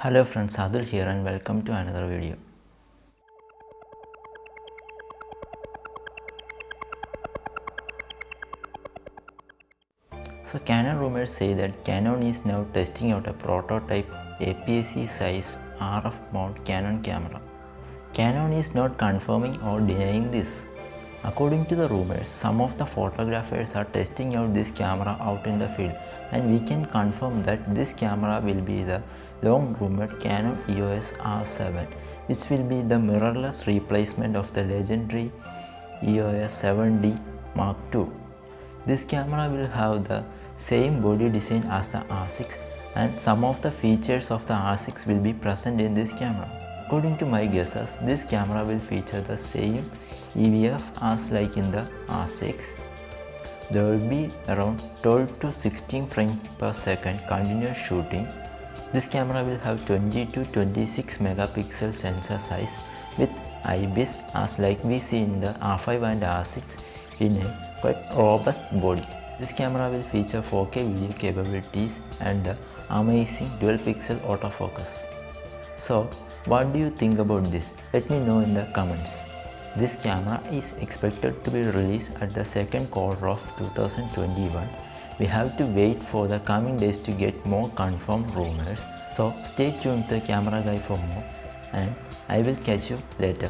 Hello friends, Adil here and welcome to another video. So Canon rumors say that Canon is now testing out a prototype APSC sized RF mount Canon camera. Canon is not confirming or denying this. According to the rumors, some of the photographers are testing out this camera out in the field, and we can confirm that this camera will be the long rumored Canon EOS R7, which will be the mirrorless replacement of the legendary EOS 7D Mark II. This camera will have the same body design as the R6, and some of the features of the R6 will be present in this camera. According to my guesses, this camera will feature the same EVF as like in the R6. There will be around 12 to 16 frames per second continuous shooting. This camera will have 20 to 26 megapixel sensor size with IBIS as like we see in the R5 and R6 in a quite robust body. This camera will feature 4K video capabilities and the amazing dual pixel autofocus. So what do you think about this? Let me know in the comments. This camera is expected to be released at the second quarter of 2021. We have to wait for the coming days to get more confirmed rumors. So stay tuned to the Camera Guy for more, and I will catch you later.